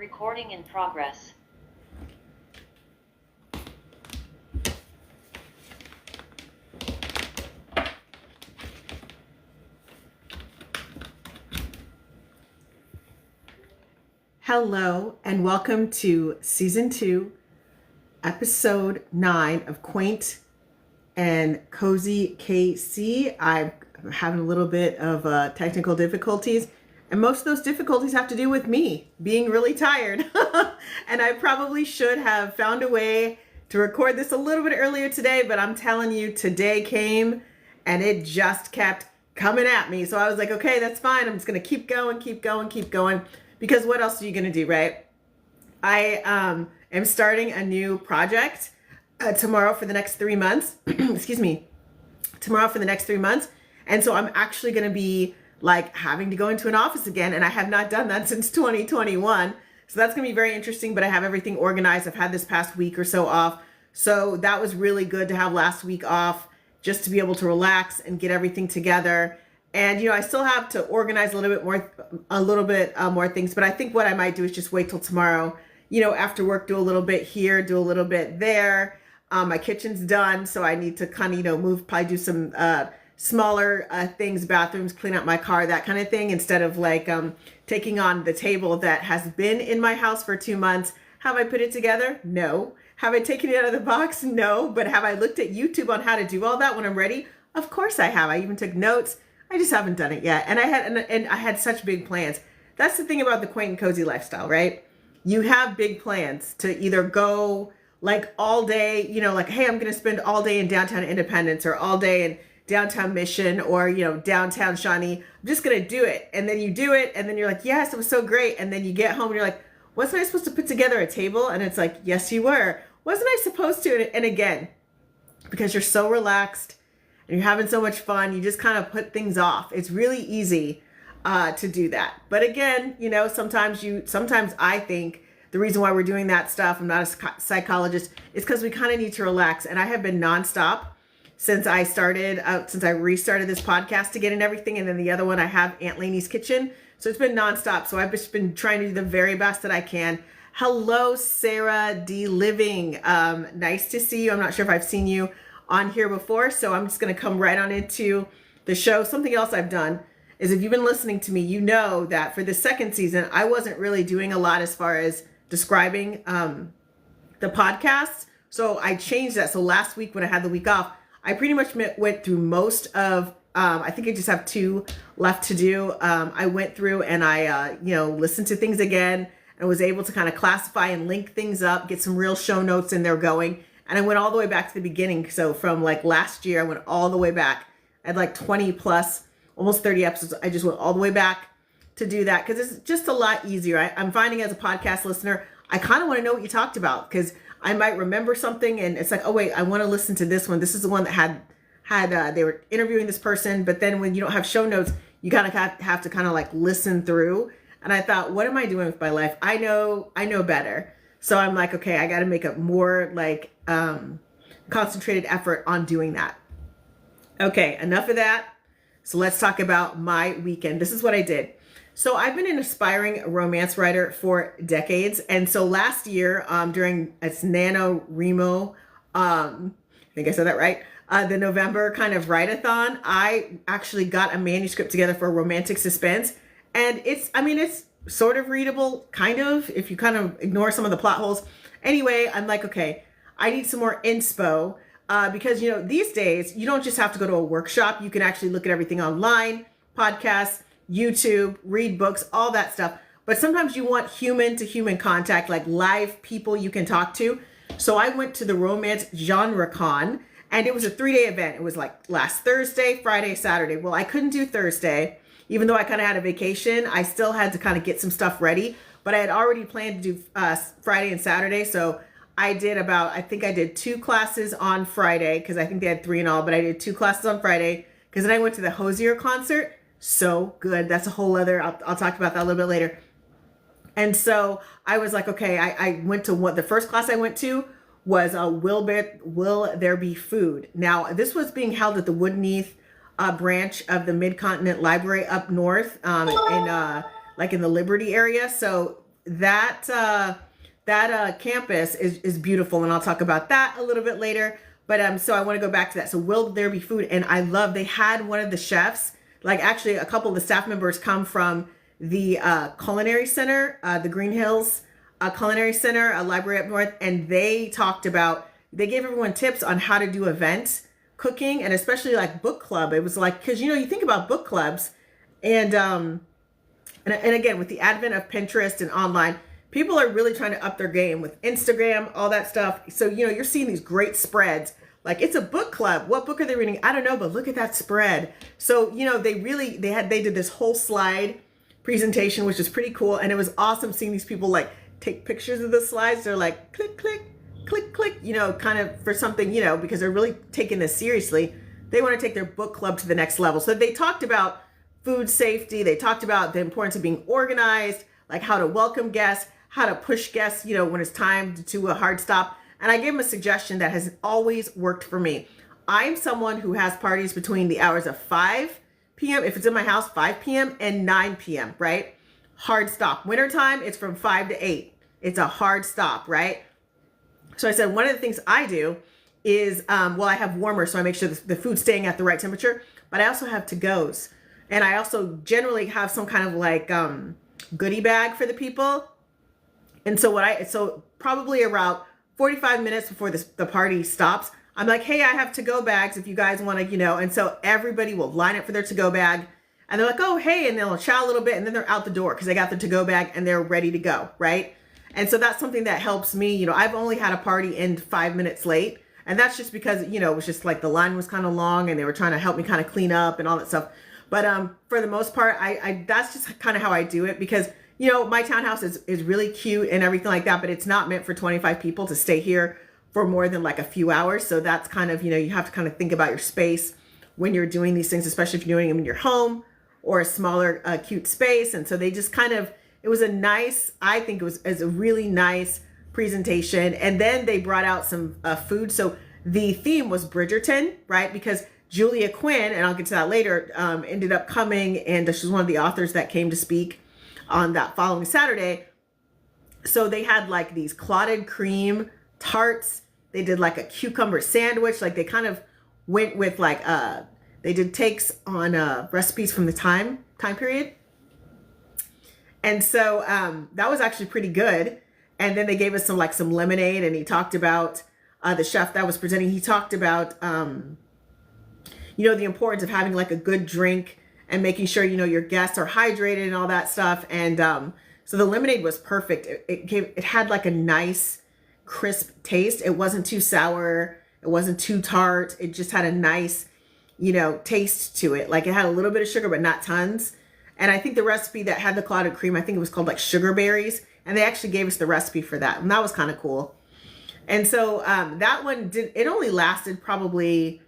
Recording in progress. Hello and welcome to Season 2, Episode 9 of Quaint and Cozy KC. I'm having a little bit of technical difficulties, and most of those difficulties have to do with me being really tired. And I probably should have found a way to record this a little bit earlier today, but I'm telling you, today came and it just kept coming at me. So I was like, okay, that's fine. I'm just going to keep going. Because what else are you going to do, right? I am starting a new project tomorrow for the next 3 months. Excuse me. Tomorrow for the next 3 months. And so I'm actually going to be like having to go into an office again. And I have not done that since 2021. So that's going to be very interesting. But I have everything organized. I've had this past week or so off. So that was really good to have last week off just to be able to relax and get everything together. And, I still have to organize a little bit more things, but I think what I might do is just wait till tomorrow, after work, do a little bit here, do a little bit there. My kitchen's done. So I need to kind of, move, probably do some, smaller, things, bathrooms, clean out my car, that kind of thing, instead of like, taking on the table that has been in my house for 2 months. Have I put it together? No. Have I taken it out of the box? No. But have I looked at YouTube on how to do all that when I'm ready? Of course I have. I even took notes. I just haven't done it yet. And I had such big plans. That's the thing about the Quaint and Cozy lifestyle, right? You have big plans to either go like all day, like, hey, I'm going to spend all day in downtown Independence or all day in downtown Mission or, downtown Shawnee. I'm just going to do it. And then you do it. And then you're like, yes, it was so great. And then you get home and you're like, wasn't I supposed to put together a table? And it's like, yes, you were. Wasn't I supposed to? And again, because you're so relaxed, and you're having so much fun, you just kind of put things off. It's really easy to do that. But again, sometimes I think the reason why we're doing that stuff, I'm not a psychologist, is because we kind of need to relax. And I have been nonstop since I restarted this podcast to get in everything. And then the other one, I have Aunt Lainey's Kitchen. So it's been nonstop. So I've just been trying to do the very best that I can. Hello, Sarah D. Living. Nice to see you. I'm not sure if I've seen you on here before, so I'm just going to come right on into the show. Something else I've done is, if you've been listening to me, you know that for the second season, I wasn't really doing a lot as far as describing the podcast. So I changed that. So last week when I had the week off, I pretty much went through most of, I think I just have 2 left to do. I went through and I, listened to things again and was able to kind of classify and link things up, get some real show notes in there going. And I went all the way back to the beginning. So from like last year, I went all the way back. I had like 20 plus, almost 30 episodes. I just went all the way back to do that because it's just a lot easier. I'm finding as a podcast listener, I kind of want to know what you talked about because I might remember something and it's like, oh wait, I want to listen to this one. This is the one that had they were interviewing this person. But then when you don't have show notes, you kind of have to kind of like listen through. And I thought, what am I doing with my life? I know better. So I'm like, okay, I got to make a more like concentrated effort on doing that. Okay, enough of that. So let's talk about my weekend. This is what I did. So I've been an aspiring romance writer for decades. And so last year during it's NaNoWriMo, I think I said that right, the November kind of write-a-thon, I actually got a manuscript together for romantic suspense. And it's sort of readable, kind of, if you kind of ignore some of the plot holes. Anyway, I'm like, okay, I need some more inspo because, these days, you don't just have to go to a workshop. You can actually look at everything online, podcasts, YouTube, read books, all that stuff. But sometimes you want human to human contact, like live people you can talk to. So I went to the RomanceGenre Con, and it was a 3-day event. It was like last Thursday, Friday, Saturday. Well, I couldn't do Thursday. Even though I kind of had a vacation, I still had to kind of get some stuff ready. But I had already planned to do Friday and Saturday. So I did 2 classes on Friday because I think they had 3 in all. But I did 2 classes on Friday because then I went to the Hosier concert. So good. That's a whole other, I'll talk about that a little bit later. And so I was like, okay, I went to the first class I went to was Will There Be Food? Now, this was being held at the Woodneath branch of the Mid-Continent Library up north in the Liberty area. So that campus is beautiful, and I'll talk about that a little bit later. But so I want to go back to that. So will there be food? And I love, they had one of the chefs, like actually a couple of the staff members come from the culinary center, the Green Hills Culinary Center, a library up north, and they talked about, they gave everyone tips on how to do event cooking, and especially like book club. It was like, because you think about book clubs, and again, with the advent of Pinterest and online, people are really trying to up their game with Instagram, all that stuff. So you're seeing these great spreads. Like, it's a book club. What book are they reading? I don't know, but look at that spread. So they did this whole slide presentation, which is pretty cool, and it was awesome seeing these people like take pictures of the slides. They're like click click click click, kind of for something, because they're really taking this seriously. They want to take their book club to the next level. So they talked about food safety. They talked about the importance of being organized, like how to welcome guests, how to push guests, when it's time to a hard stop. And I gave them a suggestion that has always worked for me. I'm someone who has parties between the hours of 5 p.m. if it's in my house, 5 p.m. and 9 p.m., right? Hard stop. Wintertime, it's from 5 to 8. It's a hard stop, right? So I said, one of the things I do is, I have warmers, so I make sure the food's staying at the right temperature, but I also have to-goes. And I also generally have some kind of like goodie bag for the people. And so probably around 45 minutes before the party stops, I'm like, hey, I have to-go bags if you guys want to, and so everybody will line up for their to-go bag, and they're like, oh, hey, and they'll chat a little bit, and then they're out the door because they got the to-go bag and they're ready to go, right? And so that's something that helps me. I've only had a party end 5 minutes late, and that's just because, it was just like the line was kind of long and they were trying to help me kind of clean up and all that stuff. But for the most part, I that's just kind of how I do it, because my townhouse is really cute and everything like that, but it's not meant for 25 people to stay here for more than like a few hours. So that's kind of, you have to kind of think about your space when you're doing these things, especially if you're doing them in your home or a smaller, cute space. And so they just kind of, it was a nice, I think it was a really nice presentation. And then they brought out some food. So the theme was Bridgerton, right? Because Julia Quinn, and I'll get to that later, ended up coming, and she's one of the authors that came to speak on that following Saturday. So they had like these clotted cream tarts. They did like a cucumber sandwich. Like they kind of went with like, they did takes on recipes from the time period. And so that was actually pretty good. And then they gave us some lemonade, and he talked about, the chef that was presenting, he talked about, the importance of having like a good drink and making sure, your guests are hydrated and all that stuff. And so the lemonade was perfect. It had like a nice crisp taste. It wasn't too sour. It wasn't too tart. It just had a nice, taste to it. Like it had a little bit of sugar, but not tons. And I think the recipe that had the clotted cream, I think it was called like sugar berries. And they actually gave us the recipe for that. And that was kind of cool. And so that one it only lasted probably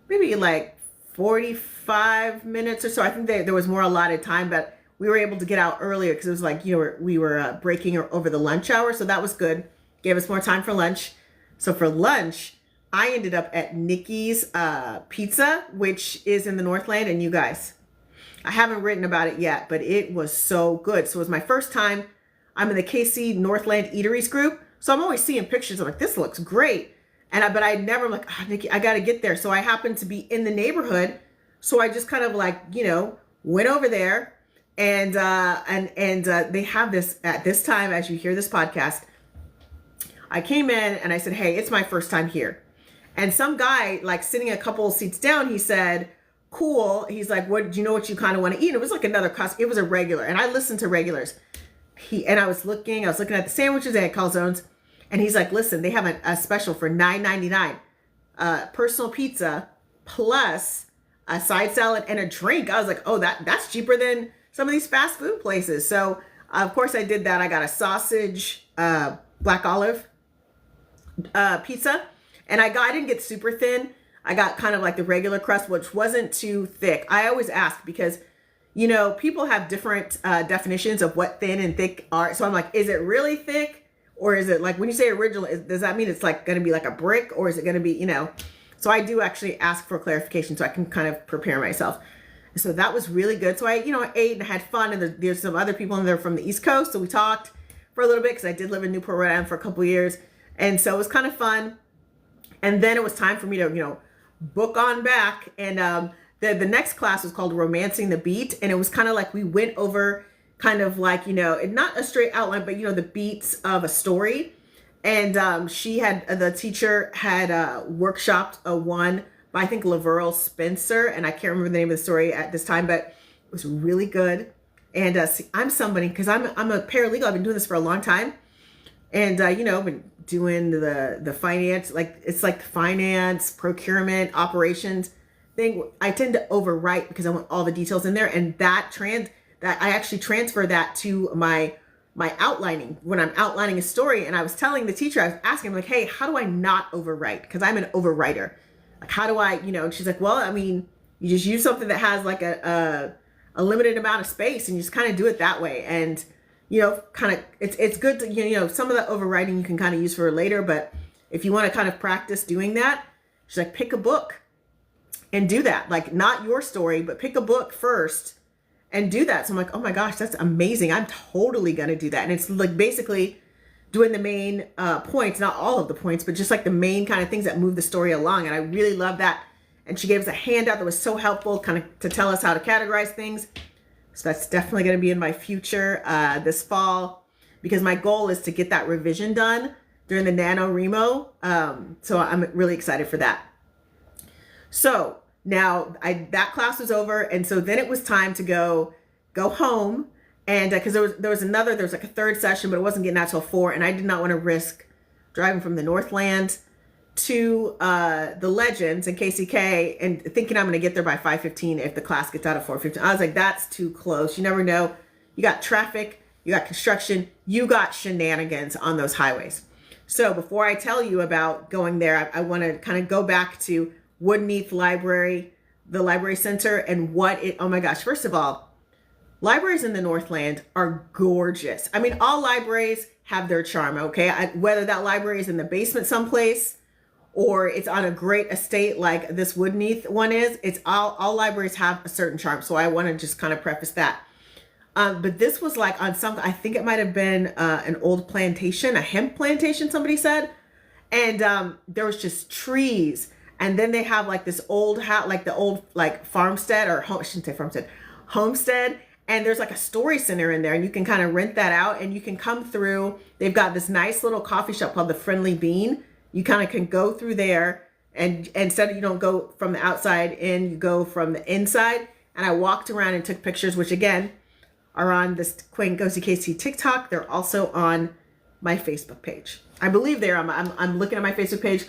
maybe like 45 minutes or so. I think there was more allotted time, but we were able to get out earlier because it was like, we were breaking over the lunch hour. So that was good. Gave us more time for lunch. So for lunch, I ended up at Nicky's Pizza, which is in the Northland. And you guys, I haven't written about it yet, but it was so good. So it was my first time. I'm in the KC Northland Eateries group. So I'm always seeing pictures. I'm like, this looks great. But I never, I'm like, oh, Nicky, I got to get there. So I happened to be in the neighborhood. So I just kind of like, went over there, and they have this at this time, as you hear this podcast, I came in and I said, hey, it's my first time here. And some guy like sitting a couple of seats down, he said, cool. He's like, what, do you know what you kind of want to eat? It was like another it was a regular. And I listened to regulars. I was looking at the sandwiches. They had calzones. And he's like, listen, they have a special for $9.99, personal pizza plus a side salad and a drink. I was like, oh, that's cheaper than some of these fast food places. So of course I did that. I got a sausage, black olive pizza, and I didn't get super thin. I got kind of like the regular crust, which wasn't too thick. I always ask because, people have different definitions of what thin and thick are. So I'm like, is it really thick? Or is it like, when you say original, does that mean it's like going to be like a brick, or is it going to be, so I do actually ask for clarification so I can kind of prepare myself. And so that was really good. So I ate and had fun, and there's some other people in there from the East Coast. So we talked for a little bit because I did live in Newport, Rhode Island for a couple years. And so it was kind of fun. And then it was time for me to, book on back. And the next class was called Romancing the Beat. And it was kind of like we went over kind of like, not a straight outline, but, the beats of a story. And the teacher had workshopped one by, I think, Laverell Spencer. And I can't remember the name of the story at this time, but it was really good. And I'm somebody, because I'm a paralegal. I've been doing this for a long time. And, I've been doing the finance, it's like finance, procurement, operations thing. I tend to overwrite because I want all the details in there. And that I actually transfer that to my outlining when I'm outlining a story. And I was telling the teacher, I was asking, like, hey, how do I not overwrite? Because I'm an overwriter. Like, how do I, and she's like, well, I mean, you just use something that has like a limited amount of space and you just kind of do it that way. And, kind of, it's good to, some of the overwriting you can kind of use for later, but if you want to kind of practice doing that, she's like, pick a book and do that. Like, not your story, but pick a book first and do that. So I'm like, oh my gosh, that's amazing. I'm totally going to do that. And it's like basically doing the main points, not all of the points, but just like the main kind of things that move the story along. And I really love that. And she gave us a handout that was so helpful kind of to tell us how to categorize things. So that's definitely going to be in my future this fall, because my goal is to get that revision done during the NaNoWriMo. So I'm really excited for that. So now that class was over. And so then it was time to go home. And because there was like a third session, but it wasn't getting out till 4. And I did not want to risk driving from the Northland to the Legends in KCK and thinking I'm going to get there by 5:15 if the class gets out at 4:15. I was like, that's too close. You never know. You got traffic, you got construction, you got shenanigans on those highways. So before I tell you about going there, I want to kind of go back to Woodneath Library, the Library Center, and oh my gosh, first of all, libraries in the Northland are gorgeous. I mean, all libraries have their charm, okay? Whether that library is in the basement someplace or it's on a great estate like this Woodneath one is, it's all libraries have a certain charm. So I want to just kind of preface that. But this was like on some, I think it might have been an old plantation, a hemp plantation, somebody said. And there was just trees. And then they have like this old house, like the old like farmstead, or I shouldn't say farmstead, homestead. And there's like a story center in there, and you can kind of rent that out and you can come through. They've got this nice little coffee shop called the Friendly Bean. You kind of can go through there, and instead of, you don't go from the outside in, you go from the inside. And I walked around and took pictures, which again are on this Quaint and Cozy KC TikTok. They're also on my Facebook page. I believe they're I'm looking at my Facebook page.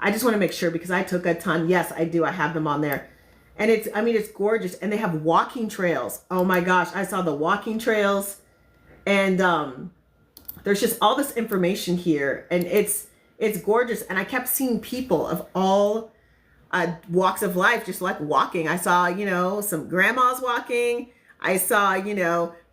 I just want to make sure because I took a ton. Yes, I do. I have them on there. And it's gorgeous. And they have walking trails. Oh my gosh. I saw the walking trails, and there's just all this information here, and it's gorgeous. And I kept seeing people of all walks of life just like walking. I saw, some grandmas walking. I saw,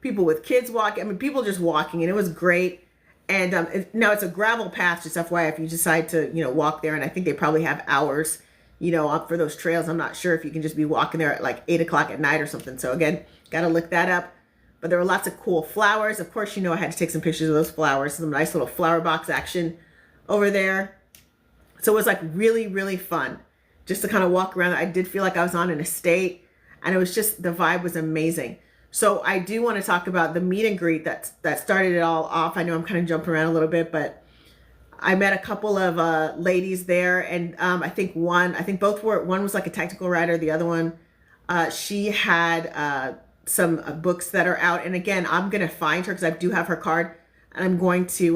people with kids walking. I mean, people just walking, and it was great. And now it's a gravel path, just FYI, if you decide to, walk there. And I think they probably have hours, up for those trails. I'm not sure if you can just be walking there at like 8 o'clock at night or something. So again, got to look that up. But there were lots of cool flowers. Of course, I had to take some pictures of those flowers. Some nice little flower box action over there. So it was like really, really fun just to kind of walk around. I did feel like I was on an estate, and it was just, the vibe was amazing. So I do want to talk about the meet and greet that started it all off. I know I'm kind of jumping around a little bit, but I met a couple of ladies there, and I think both were, one was like a technical writer. The other one, she had some books that are out. And again, I'm going to find her because I do have her card, and I'm going to,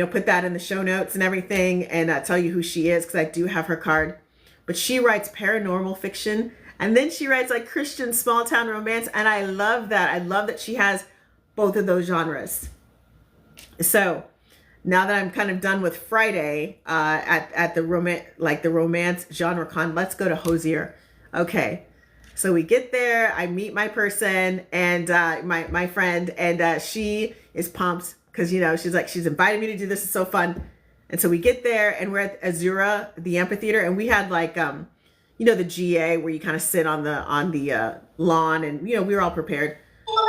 put that in the show notes and everything, and tell you who she is because I do have her card. But she writes paranormal fiction, and then she writes like Christian small town romance. And I love that. I love that she has both of those genres. So now that I'm kind of done with Friday at the RomanceGenre Con, let's go to Hozier. Okay. So we get there, I meet my person, and my friend, and she is pumped because, she's invited me to do this. It's so fun. And so we get there, and we're at Azura, the amphitheater, and we had like, the GA where you kind of sit on the lawn, and, we were all prepared.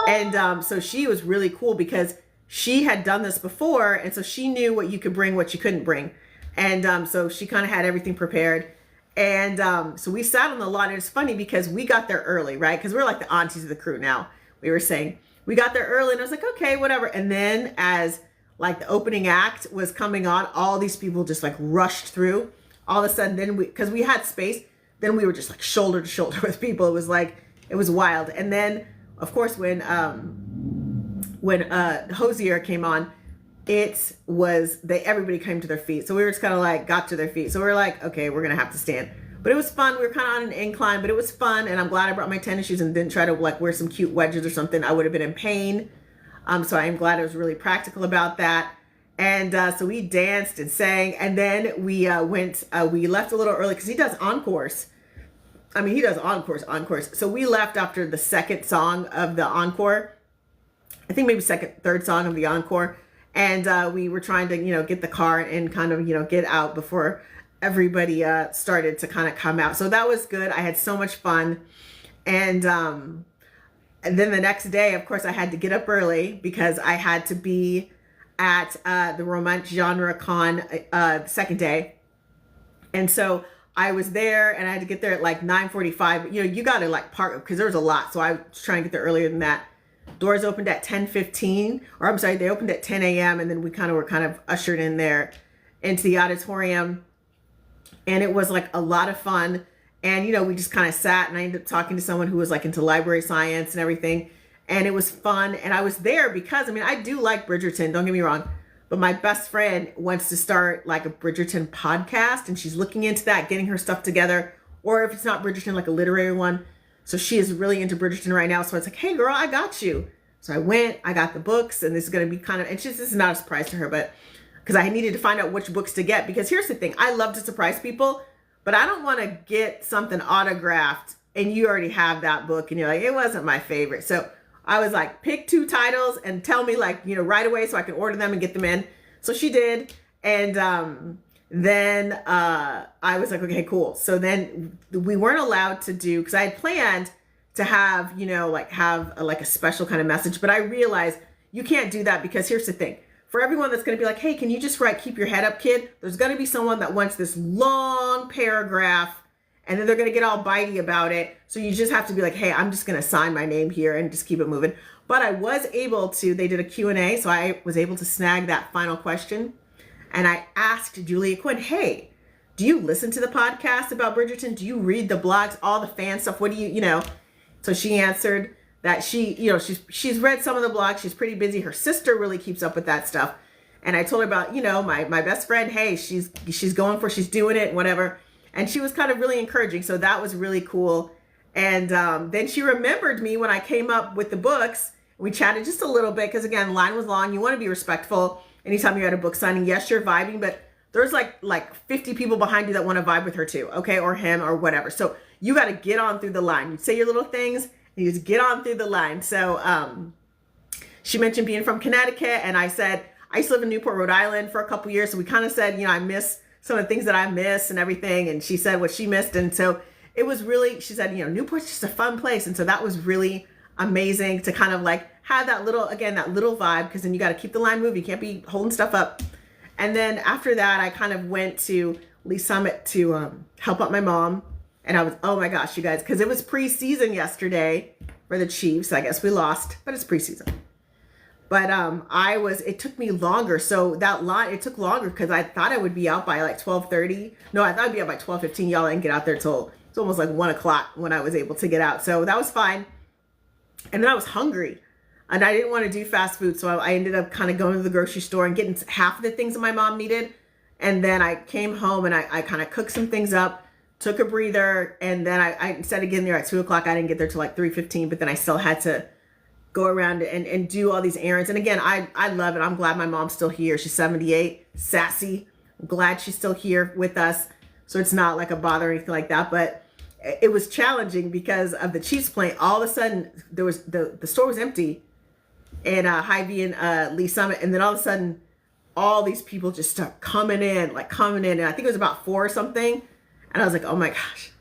And so she was really cool because she had done this before, and so she knew what you could bring, what you couldn't bring. And so she kind of had everything prepared. And so we sat on the lawn. And it's funny because we got there early, right? Because we're like the aunties of the crew now. We were saying, we got there early, and I was like, okay, whatever. And then as like the opening act was coming on, all these people just like rushed through. All of a sudden, then because we had space, then we were just like shoulder to shoulder with people. It was like, it was wild. And then, of course, when Hosier came on, everybody came to their feet. So we were just kind of like got to their feet. So we were like, okay, we're gonna have to stand. But it was fun. We were kind of on an incline, but it was fun. And I'm glad I brought my tennis shoes and didn't try to like wear some cute wedges or something. I would have been in pain. So I am glad I was really practical about that. And so we danced and sang, and then we we left a little early because he does encores. I mean, he does encores. So we left after the second song of the encore. I think maybe third song of the encore. And we were trying to, get the car and kind of, get out before everybody started to kind of come out. So that was good. I had so much fun. And then the next day, of course, I had to get up early because I had to be at the RomanceGenre Con the second day. And so I was there, and I had to get there at like 9:45. You got to like park because there was a lot. So I was trying to get there earlier than that. Doors opened at 10:15, or I'm sorry, they opened at 10 a.m. And then we were kind of ushered in there into the auditorium. And it was like a lot of fun. And, we just kind of sat, and I ended up talking to someone who was like into library science and everything. And it was fun. And I was there because, I do like Bridgerton, don't get me wrong. But my best friend wants to start like a Bridgerton podcast, and she's looking into that, getting her stuff together. Or if it's not Bridgerton, like a literary one. So she is really into Bridgerton right now. So it's like, hey girl, I got you. So I went, I got the books, and this is going to be and this is not a surprise to her, but because I needed to find out which books to get. Because here's the thing, I love to surprise people, but I don't want to get something autographed and you already have that book and you're like, it wasn't my favorite. So I was like, pick 2 titles and tell me like, right away so I can order them and get them in. So she did. And then I was like, okay, cool. So then we weren't allowed to do, because I had planned to have, have a special kind of message, but I realized you can't do that because here's the thing. For everyone that's going to be like, hey, can you just write, keep your head up, kid? There's going to be someone that wants this long paragraph, and then they're going to get all bitey about it. So you just have to be like, hey, I'm just going to sign my name here and just keep it moving. But I was able to, they did a Q&A, so I was able to snag that final question. And I asked Julia Quinn, hey, do you listen to the podcast about Bridgerton? Do you read the blogs, all the fan stuff? What do you? So she answered that she's read some of the blogs. She's pretty busy. Her sister really keeps up with that stuff. And I told her about, my best friend, hey, she's doing it, whatever. And she was kind of really encouraging. So that was really cool. And then she remembered me when I came up with the books. We chatted just a little bit because, again, the line was long. You want to be respectful anytime you're at a book signing. Yes, you're vibing, but there's like 50 people behind you that want to vibe with her too, okay, or him or whatever. So you got to get on through the line. You say your little things and you just get on through the line. So she mentioned being from Connecticut, and I said I used to live in Newport, Rhode Island for a couple years. So we kind of said, I miss some of the things that I miss and everything. And she said what she missed. And so it was really, she said, Newport's just a fun place. And so that was really amazing to kind of like have that little vibe, because then you got to keep the line moving. You can't be holding stuff up. And then after that, I kind of went to Lee Summit to help out my mom. And I was, oh my gosh, you guys, because it was preseason yesterday for the Chiefs. I guess we lost, but it's preseason. But it took me longer. So that line, it took longer because I thought I would be out by like 12:30. No, I thought I'd be out by 12:15. Y'all didn't get out there till it's almost like 1 o'clock when I was able to get out. So that was fine. And then I was hungry. And I didn't want to do fast food. So I ended up kind of going to the grocery store and getting half of the things that my mom needed. And then I came home and I kind of cooked some things up, took a breather. And then I instead of getting there at 2 o'clock, I didn't get there till like 3:15. But then I still had to go around and do all these errands. And again, I love it. I'm glad my mom's still here. She's 78, sassy. I'm glad she's still here with us. So it's not like a bother or anything like that. But it was challenging because of the Chiefs playing. All of a sudden, there was the store was empty in Hy-Vee and Lee Summit, and then all of a sudden all these people just start coming in, and I think it was about 4 or something, and I was like, oh my gosh.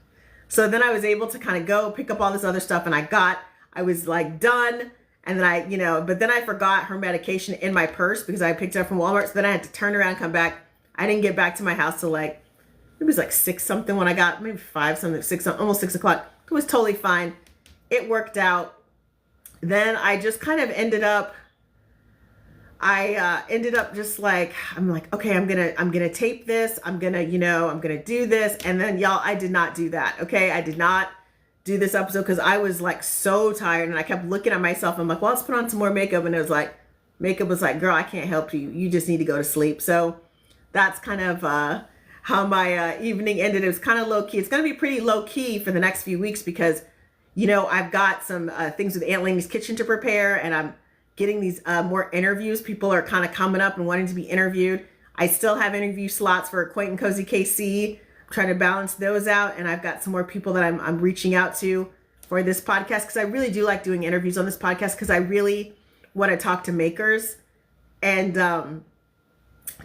So then I was able to kind of go pick up all this other stuff, and I was like done, And then but then I forgot her medication in my purse because I picked it up from Walmart. So then I had to turn around, come back. I didn't get back to my house till it was 6 something when I got, maybe 5 something, 6, almost 6 o'clock. It was totally fine. It worked out. Then I just kind of ended up just I'm like, okay, I'm gonna tape this. I'm gonna do this. And then y'all, I did not do that. Okay. I did not do this episode because I was so tired and I kept looking at myself. I'm like, well, let's put on some more makeup. And it was makeup was like, girl, I can't help you. You just need to go to sleep. So that's kind of how my evening ended. It was kind of low key. It's going to be pretty low key for the next few weeks because, I've got some things with Aunt Lainey's Kitchen to prepare, and I'm getting these more interviews. People are kind of coming up and wanting to be interviewed. I still have interview slots for Quaint and Cozy KC. I'm trying to balance those out, and I've got some more people that I'm reaching out to for this podcast because I really do like doing interviews on this podcast because I really want to talk to makers, and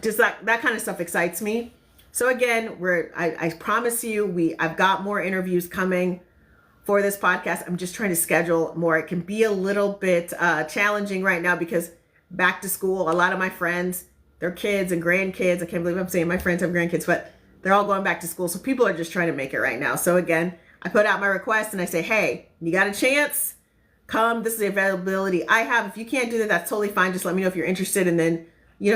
just that kind of stuff excites me. So again, I promise you, I've got more interviews coming for this podcast. I'm just trying to schedule more. It can be a little bit challenging right now because back to school, a lot of my friends, their kids and grandkids, I can't believe I'm saying my friends have grandkids, but they're all going back to school. So people are just trying to make it right now. So again, I put out my request and I say, hey, you got a chance? Come. This is the availability I have. If you can't do that, that's totally fine. Just let me know if you're interested. And then,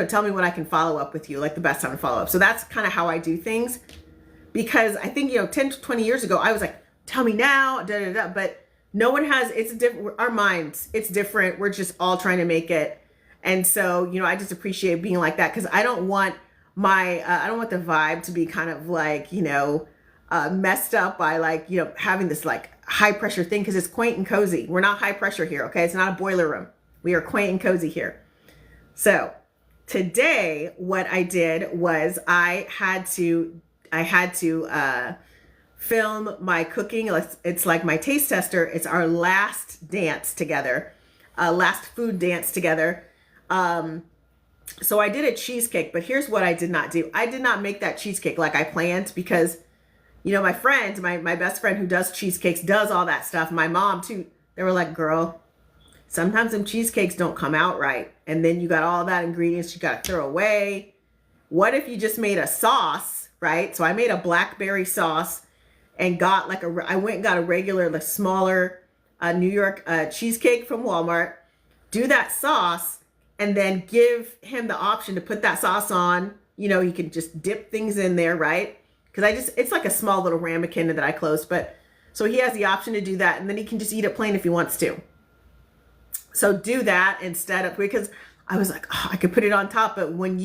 tell me when I can follow up with you, the best time to follow up. So that's kind of how I do things because I think, 10 to 20 years ago, I was like, tell me now, but no one has, it's different. Our minds, it's different. We're just all trying to make it. And so, I just appreciate being like that because I don't want I don't want the vibe to be kind of messed up by having this high pressure thing because it's quaint and cozy. We're not high pressure here. Okay. It's not a boiler room. We are quaint and cozy here. So today what I did was I had to film my cooking. It's like my taste tester. It's our last dance together, last food dance together. So I did a cheesecake, but here's what I did not do. I did not make that cheesecake like I planned because, my friend, my best friend who does cheesecakes, does all that stuff. My mom too. They were like, girl, sometimes them cheesecakes don't come out right. And then you got all that ingredients you got to throw away. What if you just made a sauce, right? So I made a blackberry sauce and got I went and got a regular, smaller New York cheesecake from Walmart, do that sauce, and then give him the option to put that sauce on. You can just dip things in there, right? Because it's like a small little ramekin that I closed, but so he has the option to do that, and then he can just eat it plain if he wants to. So do that instead of, because I was like, oh, I could put it on top, but when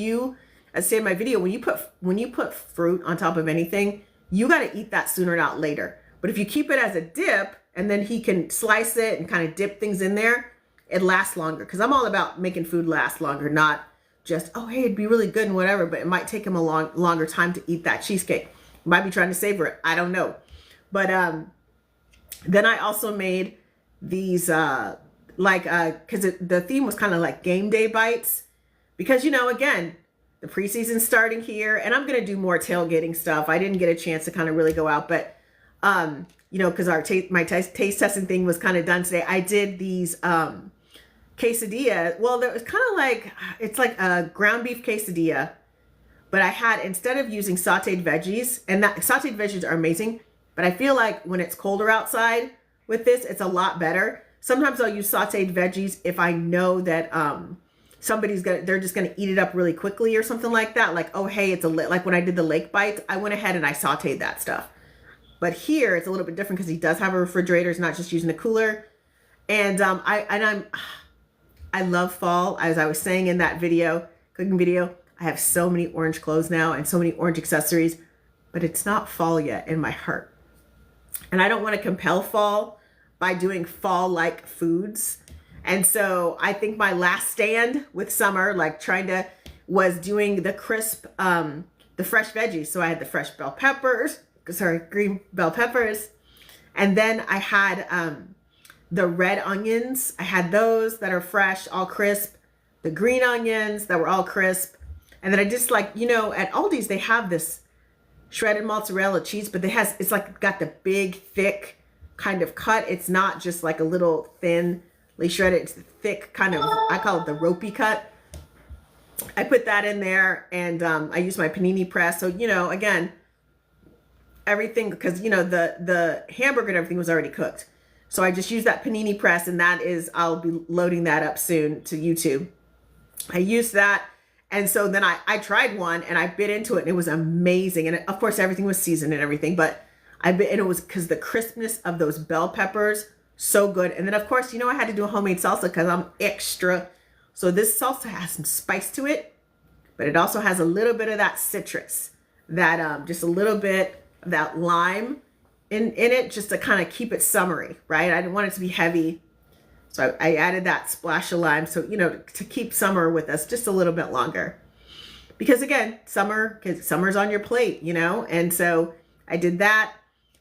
I say in my video, when you put fruit on top of anything, you got to eat that sooner, not later. But if you keep it as a dip and then he can slice it and kind of dip things in there, it lasts longer. Because I'm all about making food last longer, not just, oh, hey, it'd be really good and whatever, but it might take him a longer time to eat that cheesecake. Might be trying to savor it. I don't know. But then I also made these, because the theme was kind of like game day bites. Because, again, the preseason's starting here, and I'm going to do more tailgating stuff. I didn't get a chance to kind of really go out, but, because my taste testing thing was kind of done today. I did these quesadilla. Well, there was kind of it's like a ground beef quesadilla, but I had, instead of using sauteed veggies, and that sauteed veggies are amazing, but I feel like when it's colder outside with this, it's a lot better. Sometimes I'll use sauteed veggies if I know that, they're just gonna eat it up really quickly or something like that. Like, oh, hey, like when I did the lake bites, I went ahead and I sauteed that stuff. But here it's a little bit different because he does have a refrigerator. It's not just using a cooler. And I love fall. As I was saying in that cooking video, I have so many orange clothes now and so many orange accessories, but it's not fall yet in my heart. And I don't want to compel fall by doing fall-like foods. And so I think my last stand with summer, was doing the crisp, the fresh veggies. So I had the fresh green bell peppers. And then I had the red onions. I had those that are fresh, all crisp. The green onions that were all crisp. And then I just at Aldi's, they have this shredded mozzarella cheese, but it's got the big, thick kind of cut. It's not just like a little thin, shredded. It's thick, kind of, I call it the ropey cut. I put that in there, and I use my panini press. So, you know, again, everything, because, you know, the hamburger and everything was already cooked. So I just use that panini press, and that is, I'll be loading that up soon to YouTube. I used that. And so then I tried one, and I bit into it, and it was amazing. And of course, everything was seasoned and everything, but and it was because the crispness of those bell peppers, so good. And then of course, you know, I had to do a homemade salsa because I'm extra. So this salsa has some spice to it, but it also has a little bit of that citrus, that just a little bit of that lime in it, just to kind of keep it summery, right? I didn't want it to be heavy. So I added that splash of lime. So, you know, to keep summer with us just a little bit longer, because again, summer's on your plate, you know? And so I did that.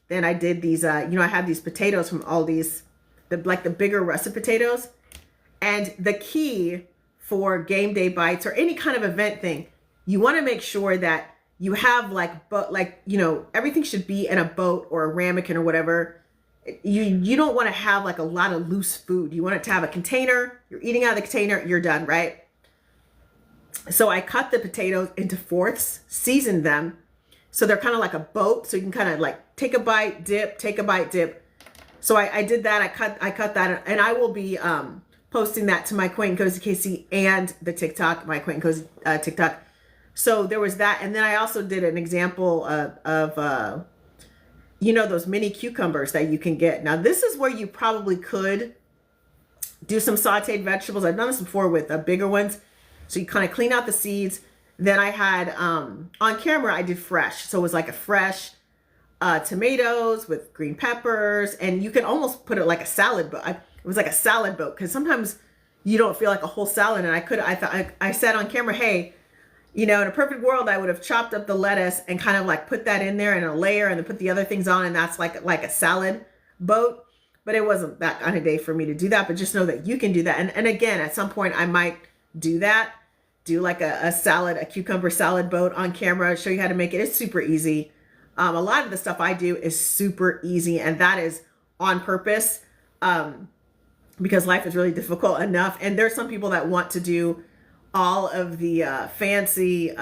Then I did these, you know, I had these potatoes from Aldi's, like the bigger russet potatoes. And the key for game day bites or any kind of event thing, you want to make sure that you have you know, everything should be in a boat or a ramekin or whatever. You don't want to have like a lot of loose food. You want it to have a container. You're eating out of the container, you're done, right? So I cut the potatoes into fourths, seasoned them, so they're kind of like a boat. So you can kind of like take a bite, dip, take a bite, dip. So I did that. I cut that, and I will be posting that to my Quaint and Cozy KC and the TikTok, my Quaint and Cozy TikTok. So there was that, and then I also did an example of you know, those mini cucumbers that you can get. Now, this is where you probably could do some sauteed vegetables. I've done this before with bigger ones. So you kind of clean out the seeds. Then I had, on camera, I did fresh. So it was like a fresh tomatoes with green peppers. And you can almost put it like a salad, but it was like a salad boat, because sometimes you don't feel like a whole salad. And I said on camera, hey, you know, in a perfect world, I would have chopped up the lettuce and kind of like put that in there in a layer and then put the other things on. And that's like a salad boat. But it wasn't that kind of day for me to do that. But just know that you can do that. And again, at some point I might do that. Do like a cucumber salad boat on camera, show you how to make it. It's super easy. A lot of the stuff I do is super easy. And that is on purpose because life is really difficult enough. And there's some people that want to do all of the fancy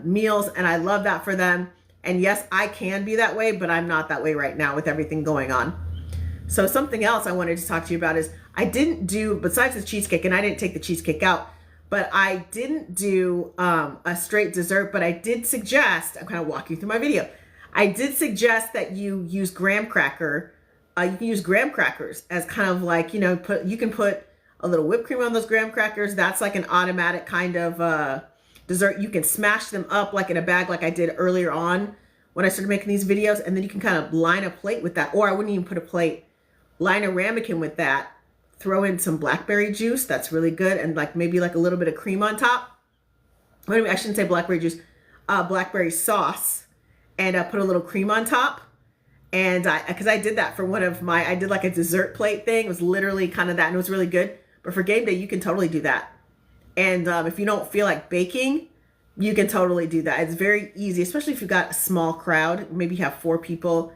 meals, and I love that for them. And yes, I can be that way, but I'm not that way right now with everything going on. So something else I wanted to talk to you about is I didn't do, besides the cheesecake, and I didn't take the cheesecake out, but I didn't do a straight dessert, but I did suggest, I'm kind of walking through my video, I did suggest that you use graham cracker. You can use graham crackers as kind of like, you know, you can put a little whipped cream on those graham crackers. That's like an automatic kind of dessert. You can smash them up like in a bag like I did earlier on when I started making these videos. And then you can kind of line a plate with that. Or I wouldn't even put a plate. Line a ramekin with that. Throw in some blackberry juice. That's really good. And like maybe like a little bit of cream on top. I shouldn't say blackberry juice. Blackberry sauce. And put a little cream on top. And because I did that for I did like a dessert plate thing. It was literally kind of that. And it was really good. But for game day, you can totally do that. And if you don't feel like baking, you can totally do that. It's very easy, especially if you've got a small crowd. Maybe you have 4 people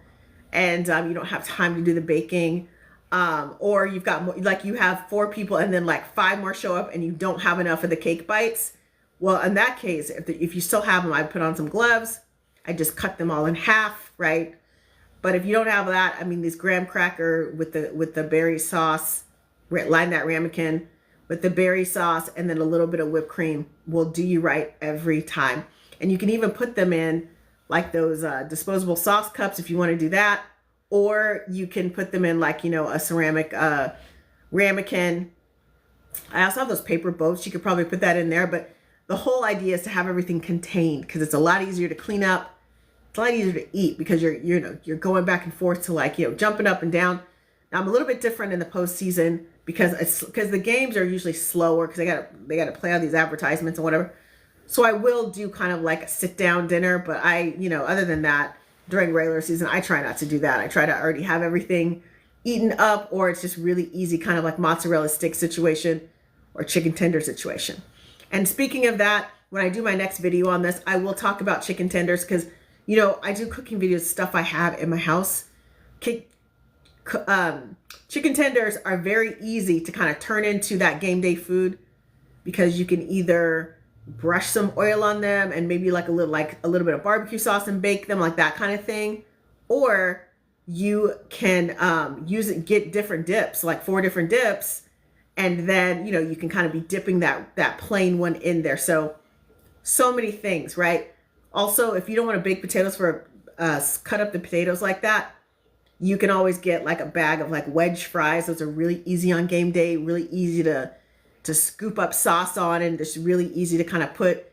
and you don't have time to do the baking. Or you've got more, like you have 4 people and then like 5 more show up and you don't have enough of the cake bites. Well, in that case, if you still have them, I put on some gloves. I just cut them all in half, right? But if you don't have that, I mean, these graham cracker with the berry sauce, line that ramekin with the berry sauce and then a little bit of whipped cream will do you right every time. And you can even put them in like those disposable sauce cups if you want to do that. Or you can put them in like, you know, a ceramic ramekin. I also have those paper boats. You could probably put that in there. But the whole idea is to have everything contained because it's a lot easier to clean up. It's a lot easier to eat because you're going back and forth to like, you know, jumping up and down. Now I'm a little bit different in the postseason because the games are usually slower because they got to play all these advertisements and whatever. So I will do kind of like a sit down dinner, but other than that, during regular season, I try not to do that. I try to already have everything eaten up, or it's just really easy, kind of like mozzarella stick situation or chicken tender situation. And speaking of that, when I do my next video on this, I will talk about chicken tenders because, I do cooking videos, stuff I have in my house. chicken tenders are very easy to kind of turn into that game day food, because you can either brush some oil on them and maybe like a little bit of barbecue sauce and bake them, like that kind of thing. Or you can get different dips, like 4 different dips, and then you can kind of be dipping that plain one in there. So many things, right? Also, if you don't want to bake potatoes cut up the potatoes like that, you can always get like a bag of like wedge fries. Those are really easy on game day, really easy to scoop up sauce on, and just really easy to kind of put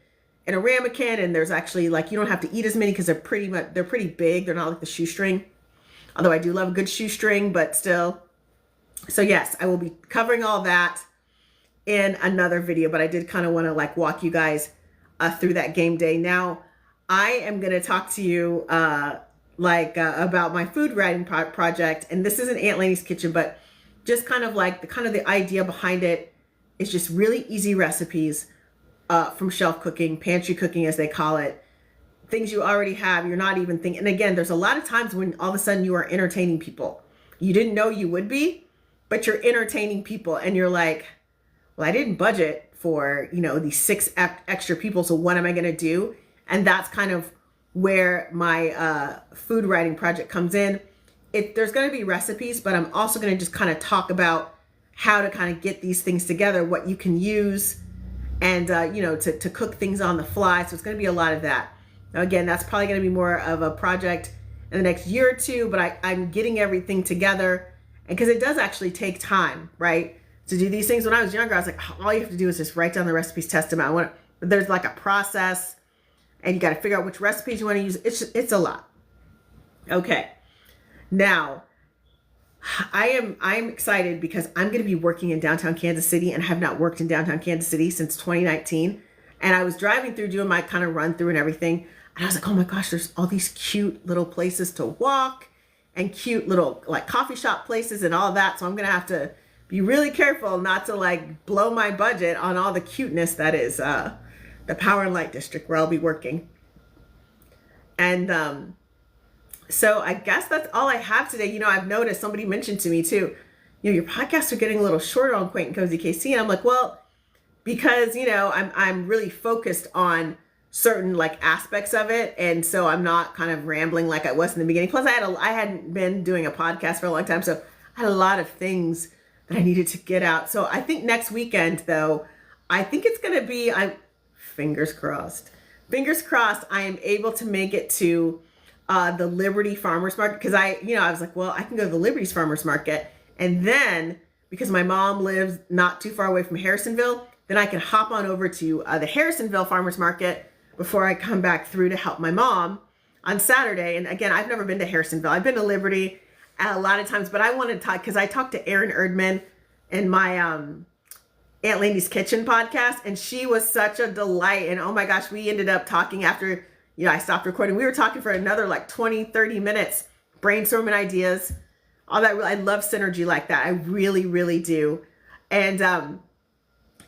in a ramekin. And there's actually like, you don't have to eat as many because they're pretty big. They're not like the shoestring, although I do love a good shoestring, but still. So yes, I will be covering all that in another video, but I did kind of want to like walk you guys through that game day. Now, I am going to talk to you about my food writing project, and this isn't Aunt Lainey's kitchen, but just kind of like the idea behind it is just really easy recipes from shelf cooking, pantry cooking as they call it, things you already have, you're not even thinking. And again, there's a lot of times when all of a sudden you are entertaining people. You didn't know you would be, but you're entertaining people, and you're like, well, I didn't budget for, these 6 extra people, so what am I going to do? And that's kind of where my food writing project comes in. There's going to be recipes, but I'm also going to just kind of talk about how to kind of get these things together, what you can use, and to cook things on the fly. So it's going to be a lot of that. Now, again, that's probably going to be more of a project in the next year or two, but I'm getting everything together, and because it does actually take time, right, to do these things. When I was younger, I was like, all you have to do is just write down the recipes, test them out. But there's like a process, and you got to figure out which recipes you want to use. It's a lot. Okay. Now, I'm excited because I'm going to be working in downtown Kansas City, and have not worked in downtown Kansas City since 2019. And I was driving through doing my kind of run through and everything. And I was like, oh my gosh, there's all these cute little places to walk and cute little like coffee shop places and all that. So I'm going to have to be really careful not to like blow my budget on all the cuteness that is the Power and Light District where I'll be working. And so I guess that's all I have today. I've noticed, somebody mentioned to me too, your podcasts are getting a little shorter on Quaint and Cozy KC. And I'm like, well, because, I'm really focused on certain like aspects of it. And so I'm not kind of rambling like I was in the beginning. Plus I hadn't been doing a podcast for a long time. So I had a lot of things that I needed to get out. So I think next weekend though, I think it's going to be, fingers crossed, I am able to make it to the Liberty Farmers Market, because I was like, well, I can go to the Liberty's Farmers Market, and then because my mom lives not too far away from Harrisonville, then I can hop on over to the Harrisonville Farmers Market before I come back through to help my mom on Saturday. And again, I've never been to Harrisonville. I've been to Liberty a lot of times, but I want to talk, because I talked to Erin Erdman in my Aunt Lainey's Kitchen podcast, and she was such a delight. And oh my gosh, we ended up talking after I stopped recording. We were talking for another like 20-30 minutes, brainstorming ideas, all that. I love synergy like that. I really, really do. And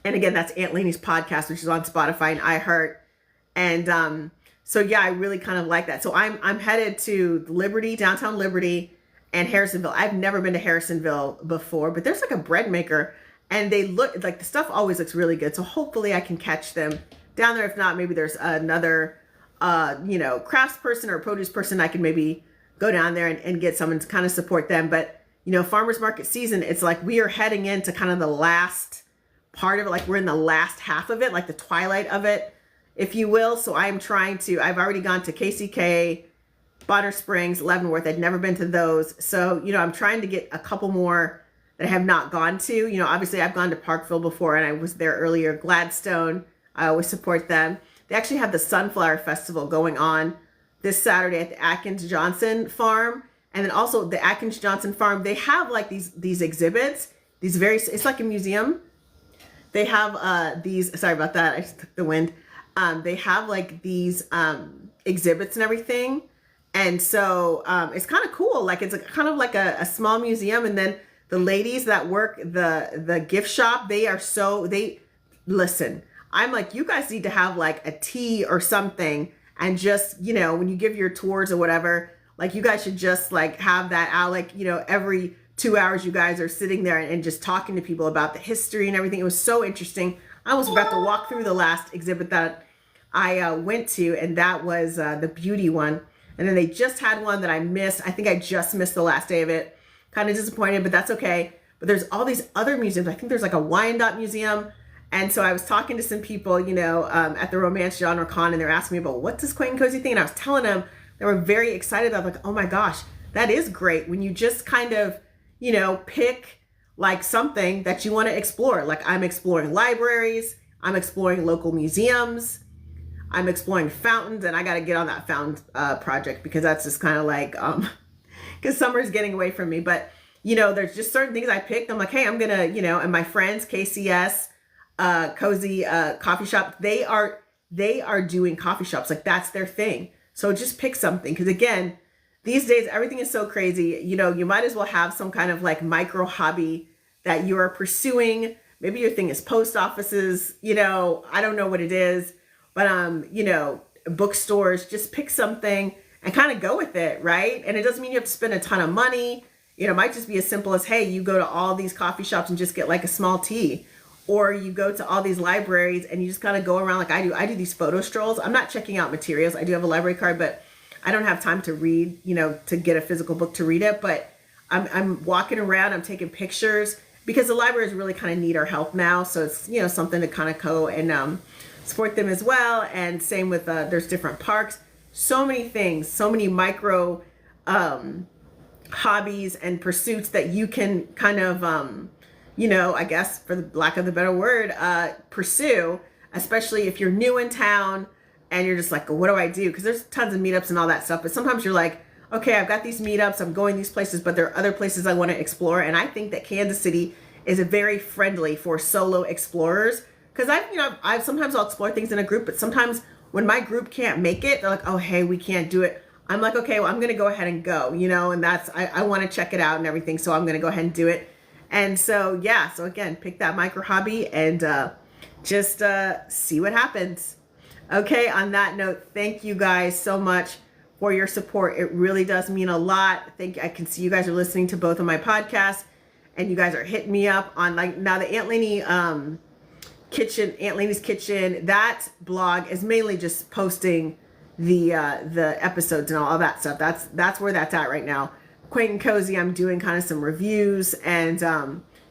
again, that's Aunt Lainey's podcast, which is on Spotify and iHeart. And so yeah, I really kind of like that. So I'm headed to Liberty, downtown Liberty, and Harrisonville. I've never been to Harrisonville before, but there's like a bread maker, and they look like, the stuff always looks really good. So hopefully I can catch them down there. If not, maybe there's another crafts person or produce person I can maybe go down there and get someone to kind of support them. But farmers market season, it's like we are heading into kind of the last part of it. Like we're in the last half of it, like the twilight of it, if you will. So I've already gone to KCK, Bonner Springs, Leavenworth. I'd never been to those. So, I'm trying to get a couple more that I have not gone to. Obviously I've gone to Parkville before, and I was there earlier. Gladstone, I always support them. They actually have the Sunflower Festival going on this Saturday at the Atkins Johnson Farm. And then also the Atkins Johnson Farm, they have like these exhibits, it's like a museum. They have sorry about that, I just took the wind. They have like these exhibits and everything. And so it's kind of cool. Like it's kind of like a small museum. And then the ladies that work the gift shop, listen, I'm like, you guys need to have like a tea or something. And just, when you give your tours or whatever, like you guys should just like have that out, like, every 2 hours you guys are sitting there and just talking to people about the history and everything. It was so interesting. I was about to walk through the last exhibit that I went to, and that was the beauty one. And then they just had one that I missed. I think I just missed the last day of it. Kind of disappointed, but that's okay. But there's all these other museums. I think there's like a Wyandotte Museum. And so I was talking to some people, you know, at the RomanceGenre Con, and they're asking me about what's this Quaint and Cozy thing? And I was telling them, they were very excited. I was like, oh my gosh, that is great. When you just kind of, you know, pick like something that you want to explore. Like I'm exploring libraries, I'm exploring local museums, I'm exploring fountains, and I got to get on that fountain project because that's just kind of like, because summer's getting away from me. But, you know, there's just certain things I picked. I'm like, hey, I'm going to, you know, and my friends, KCS, Cozy Coffee Shop, they are doing coffee shops. Like that's their thing. So just pick something. Because again, these days, everything is so crazy. You know, you might as well have some kind of like micro hobby that you are pursuing. Maybe your thing is post offices, you know, I don't know what it is, but, you know, bookstores, just pick something and kind of go with it, right? And it doesn't mean you have to spend a ton of money. You know, it might just be as simple as, hey, you go to all these coffee shops and just get like a small tea, or you go to all these libraries and you just kind of go around like I do. I do these photo strolls. I'm not checking out materials. I do have a library card, but I don't have time to read, you know, to get a physical book to read it. But I'm walking around, I'm taking pictures because the libraries really kind of need our help now. So it's, you know, something to kind of go and support them as well. And same with, there's different parks, so many things, so many micro hobbies and pursuits that you can kind of, you know, I guess for the lack of the better word, pursue, especially if you're new in town and you're just like, what do I do? Because there's tons of meetups and all that stuff. But sometimes you're like, okay, I've got these meetups, I'm going these places, but there are other places I want to explore. And I think that Kansas City is very friendly for solo explorers. Because I've sometimes I'll explore things in a group, but sometimes when my group can't make it, they're like, oh, hey, we can't do it. I'm like, okay, well, I'm going to go ahead and go, you know, and that's, I want to check it out and everything. So I'm going to go ahead and do it. And so, yeah, so again, pick that micro hobby and just see what happens. Okay, on that note, thank you guys so much for your support. It really does mean a lot. I can see you guys are listening to both of my podcasts and you guys are hitting me up on like now the Aunt Lainey Aunt Lainey's Kitchen. That blog is mainly just posting the episodes and all that stuff. That's where that's at right now. Quaint and Cozy, I'm doing kind of some reviews and,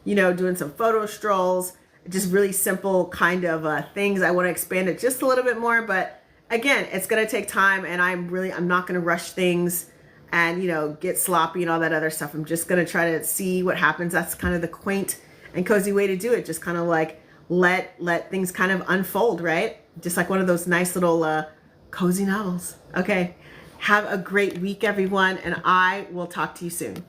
you know, doing some photo strolls, just really simple kind of things. I want to expand it just a little bit more, but again, it's going to take time and I'm not going to rush things and, you know, get sloppy and all that other stuff. I'm just going to try to see what happens. That's kind of the quaint and cozy way to do it. Just kind of like let things kind of unfold, right? Just like one of those nice little cozy novels. Okay. Have a great week, everyone, and I will talk to you soon.